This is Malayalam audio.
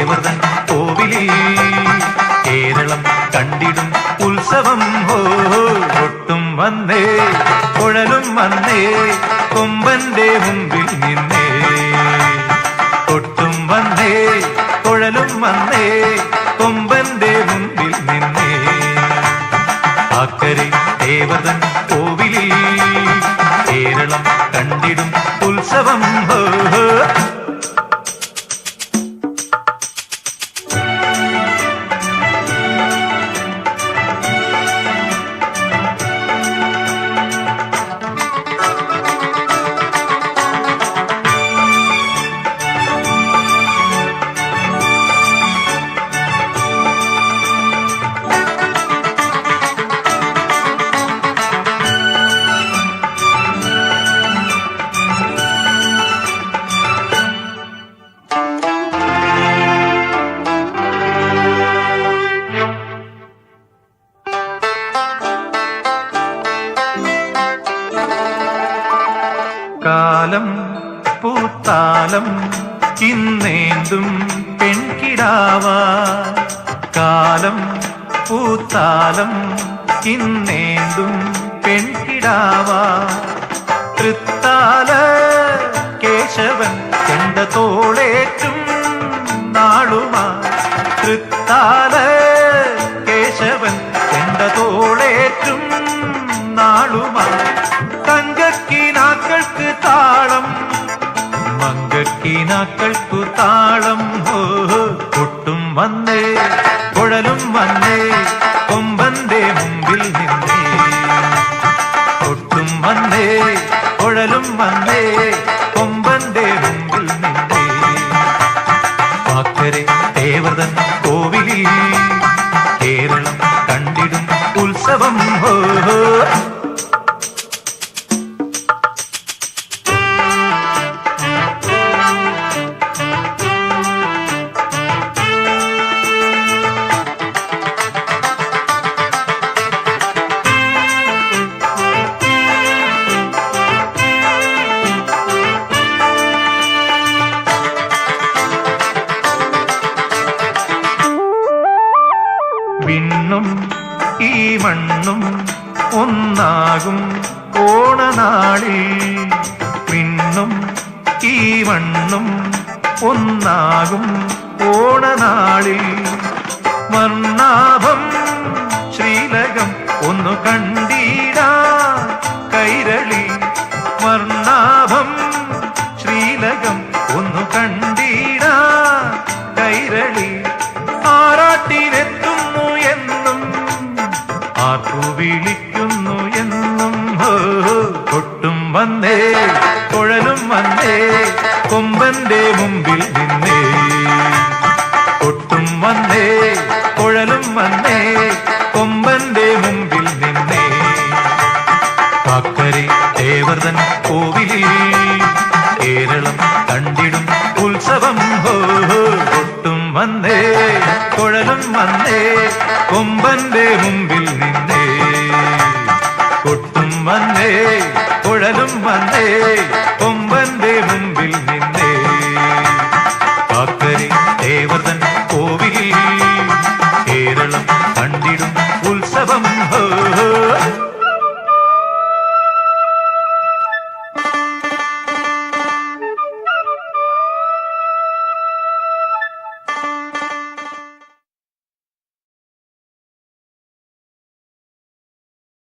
ദേവതൻ കോവിലിൽ കേരളം കണ്ടിടും ഉത്സവം കൊട്ടും വന്നേ കുഴലും വന്നേ കൊമ്പന്റെ മുമ്പിൽ നിന്നേ കൊട്ടും വന്നേ കുഴലും വന്നേ കൊമ്പന്റെ മുമ്പിൽ നിന്നേ അക്കരെ ദേവതൻ കോവിലിൽ കേരളം കണ്ടിടും ഉത്സവം കാലം പൂത്താലം ഇന്നേന്തും പെൺകിടാവാ കാലം പൂത്താലം ഇന്നേന്തും പെൺകിടാവാ തൃത്താല കേശവൻ ചെണ്ട തോളേറ്റും നാളുമാ തൃത്താല കേശവൻ ചെണ്ട തോളേറ്റും നാളുമാ തങ്കക്കിനാക്കൾക്ക് താളം മങ്കക്കിനാക്കൾക്കു താളം കൊട്ടും വന്നേ കുഴലും വന്നേ കൊമ്പന്റെ മുമ്പിൽ നിന്നേ കൊട്ടും വന്നേ കുഴലും വന്നേ കൊമ്പന്റെ മുമ്പിൽ നിന്നേ അക്കരെ ദേവതൻ കോവിലിൽ കേരളം കണ്ടിടും ഉത്സവം വിണ്ണും ഈ മണ്ണും ഒന്നാകും ഓണനാളിൽ വിണ്ണും ഈ മണ്ണും ഒന്നാകും ഓണനാളിൽ വർണ്ണാഭം ശ്രീലകം ഒന്നു കണ്ടീടാ കൈരളി വർണ്ണാഭം ശ്രീലകം ഒന്നു കണ്ടീടാ കൈരളി ആറാട്ടിനെത്തുന്നു എന്നും ആർക്കു വിളിക്കുന്നു എന്നും കൊട്ടും വന്നേ കുഴലും വന്നേ കൊമ്പന്റെ മുമ്പിൽ നിന്നേ കൊട്ടും വന്നേ കുഴലും വന്നേ കൊമ്പന്റെ മുമ്പിൽ നിന്നേ അക്കരെ ദേവതൻ കോവിലിൽ കേരളം കണ്ടിടും ഉത്സവം കൊട്ടും വന്നേ കുഴലും വന്നേ കൊമ്പന്റെ മുമ്പിൽ നിന്നേ കൊട്ടും വന്നേ കുഴലും വന്നേ കൊമ്പന്റെ മുമ്പിൽ നിന്നേ അക്കരെ ദേവതൻ കോവിലിൽ കേരളം കണ്ടിടും ഉത്സവം